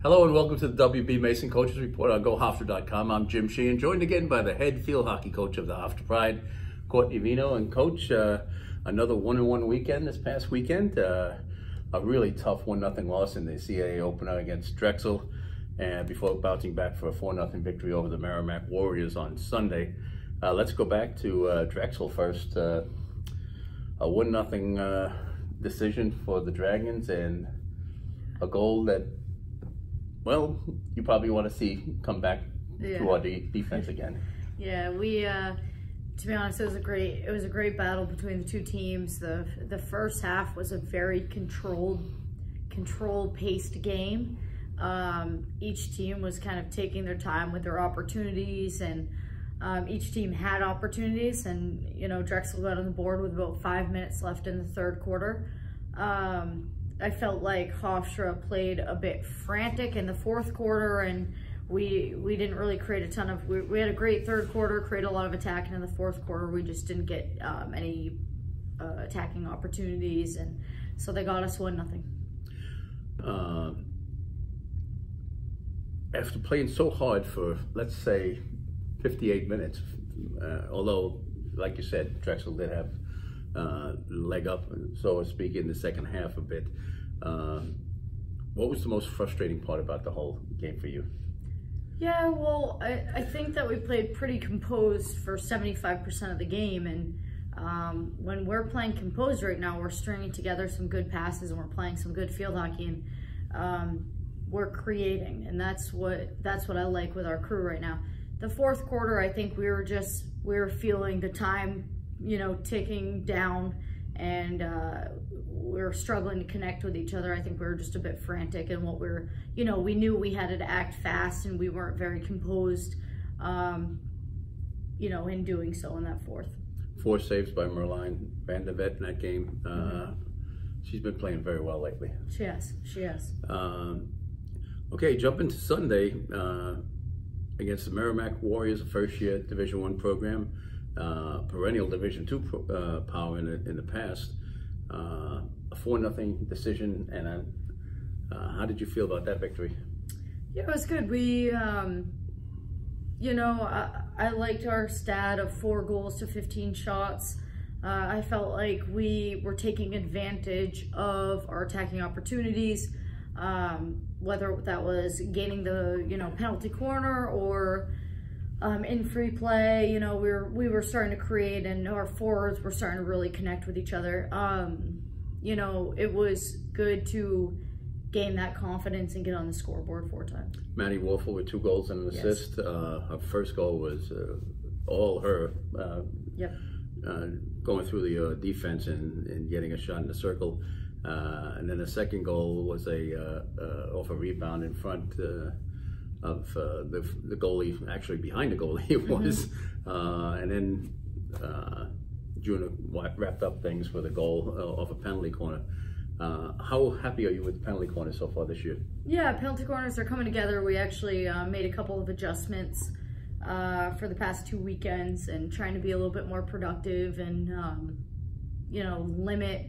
Hello and welcome to the WB Mason Coaches Report on GoHofstra.com. I'm Jim Sheehan, joined again by the head field hockey coach of the Hofstra Pride, Courtney Vino. And Coach, another 1-1 weekend this past weekend. A really tough 1-0 loss in the CAA opener against Drexel, and before bouncing back for a 4-0 victory over the Merrimack Warriors on Sunday. Let's go back to Drexel first. A 1-0 decision for the Dragons, and a goal that, well, you probably want to see come back to our defense again. Yeah, to be honest, it was a great battle between the two teams. The first half was a very controlled paced game. Each team was kind of taking their time with their opportunities, and each team had opportunities, and Drexel got on the board with about 5 minutes left in the third quarter. I felt like Hofstra played a bit frantic in the fourth quarter, and we didn't really create a ton of, we had a great third quarter, created a lot of attacking in the fourth quarter. We just didn't get any attacking opportunities, and so they got us 1-0. After playing so hard for, let's say, 58 minutes, although, like you said, Drexel did have leg up, so to speak, in the second half a bit. What was the most frustrating part about the whole game for you? Yeah, well, I think that we played pretty composed for 75% of the game, and when we're playing composed right now, we're stringing together some good passes and we're playing some good field hockey, and we're creating, and that's what I like with our crew right now. The fourth quarter, I think we were feeling the time, ticking down, and we were struggling to connect with each other. I think we were just a bit frantic, and we knew we had to act fast, and we weren't very composed, in doing so in that fourth. 4 saves by Merline van der Vet in that game. She's been playing very well lately. She has. Okay, jumping to Sunday against the Merrimack Warriors, a first-year Division I program, perennial Division II power in the past. A 4-0 decision, and how did you feel about that victory? Yeah, it was good. We, I liked our stat of 4 goals to 15 shots. I felt like we were taking advantage of our attacking opportunities, whether that was gaining the penalty corner or in free play. We were starting to create, and our forwards were starting to really connect with each other. It was good to gain that confidence and get on the scoreboard 4 times. Maddie Warfel with 2 goals and an assist. Her first goal was all her. Going through the defense and getting a shot in the circle. And then the second goal was off a rebound in front of the goalie, actually behind the goalie it was. And then Juna wrapped up things with a goal off a penalty corner. How happy are you with the penalty corner so far this year? Yeah, penalty corners are coming together. We actually made a couple of adjustments for the past 2 weekends, and trying to be a little bit more productive and limit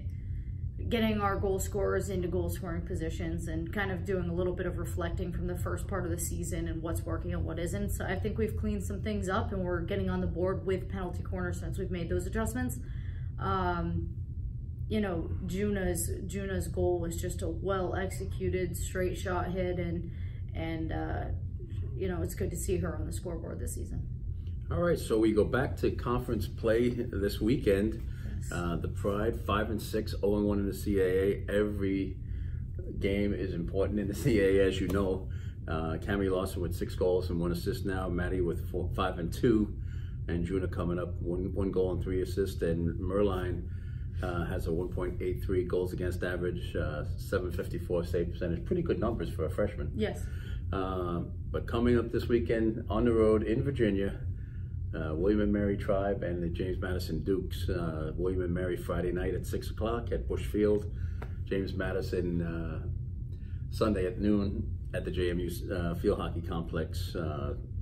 getting our goal scorers into goal scoring positions, and kind of doing a little bit of reflecting from the first part of the season and what's working and what isn't. So I think we've cleaned some things up, and we're getting on the board with penalty corners since we've made those adjustments. Juna's goal was just a well executed straight shot hit, and it's good to see her on the scoreboard this season. All right, so we go back to conference play this weekend. The Pride 5-6, 0-1 in the CAA. Every game is important in the CAA, as you know. Cami Lawson with 6 goals and 1 assist now. Maddie with 5-2, and Juna coming up 1 goal and 3 assists. And Merline has a 1.83 goals against average, 754 save percentage. Pretty good numbers for a freshman. Yes. But coming up this weekend on the road in Virginia, William & Mary Tribe and the James Madison Dukes. William & Mary Friday night at 6 o'clock at Busch Field. James Madison Sunday at noon at the JMU Field Hockey Complex.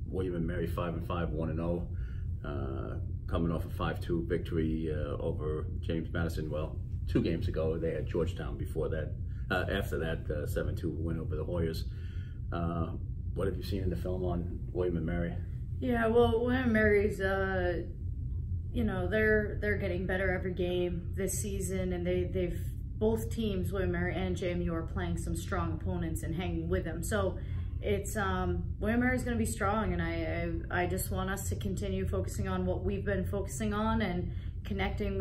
William & Mary 5-5, 1-0. Coming off a 5-2 victory over James Madison. Well, 2 games ago. They had Georgetown before that. After that 7-2 win over the Hoyas. What have you seen in the film on William and Mary? Yeah, well, William and Mary's, you know, they're getting better every game this season, and they've both teams, William and Mary and JMU, are playing some strong opponents and hanging with them. So it's William and Mary's going to be strong, and I just want us to continue focusing on what we've been focusing on and connecting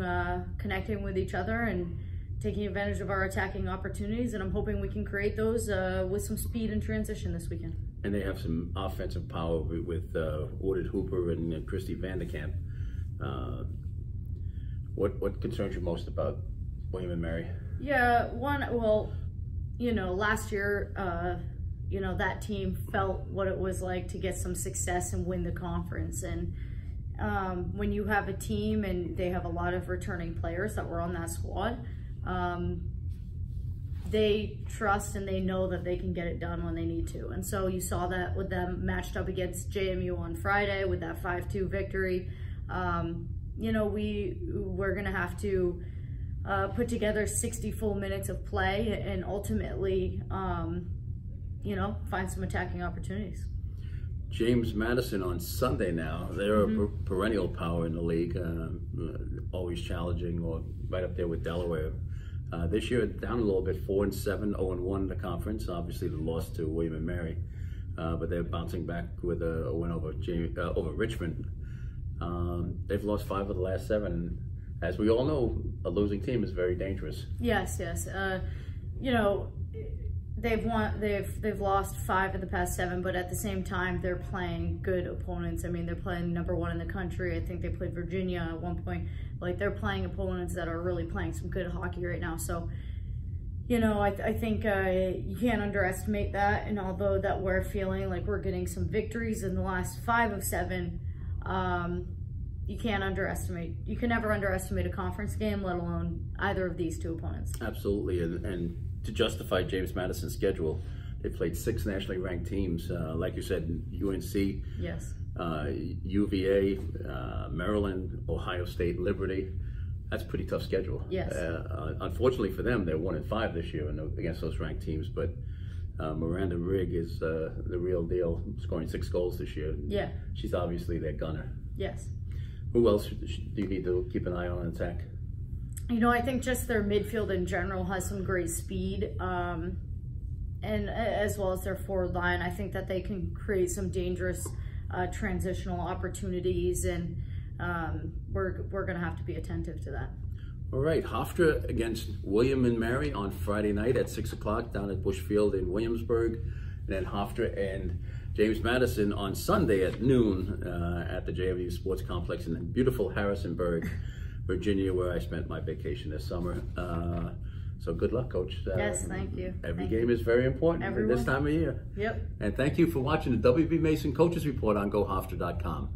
with each other and taking advantage of our attacking opportunities. And I'm hoping we can create those with some speed and transition this weekend. And they have some offensive power with Woodard Hooper and Christy Vanderkamp. What concerns you most about William and Mary? Yeah, well, you know, last year, you know, that team felt what it was like to get some success and win the conference. And when you have a team and they have a lot of returning players that were on that squad, they trust and they know that they can get it done when they need to. And so you saw that with them matched up against JMU on Friday with that 5-2 victory. You know, we're going to have to put together 60 full minutes of play and ultimately, you know, find some attacking opportunities. James Madison on Sunday now. They're a perennial power in the league, always challenging or right up there with Delaware. This year down a little bit, 4-7, 0-1 in the conference. Obviously the loss to William and Mary, but they're bouncing back with a win over Richmond. They've lost 5 of the last 7. As we all know, a losing team is very dangerous. Yes. You know, they've lost 5 of the past 7, but at the same time, they're playing good opponents. I mean, they're playing #1 in the country. I think they played Virginia at one point. Like, they're playing opponents that are really playing some good hockey right now. So, you know, I think you can't underestimate that. And although that we're feeling like we're getting some victories in the last 5 of 7, you can't underestimate. You can never underestimate a conference game, let alone either of these 2 opponents. Absolutely, and to justify James Madison's schedule, they played 6 nationally ranked teams. Like you said, UNC, yes, UVA, Maryland, Ohio State, Liberty. That's a pretty tough schedule. Yes. Unfortunately for them, they're 1-5 this year against those ranked teams. But Miranda Rigg is the real deal, scoring 6 goals this year. Yeah. She's obviously their gunner. Yes. Who else do you need to keep an eye on in attack? You know, I think just their midfield in general has some great speed, and as well as their forward line. I think that they can create some dangerous transitional opportunities, and we're going to have to be attentive to that. All right, Hofstra against William and Mary on Friday night at 6 o'clock down at Bush Field in Williamsburg, and then Hofstra and James Madison on Sunday at noon at the JMU Sports Complex in beautiful Harrisonburg, Virginia, where I spent my vacation this summer. So good luck, Coach. Yes, thank you. Every game is very important this time of year. Yep. And thank you for watching the WB Mason Coaches Report on GoHofstra.com.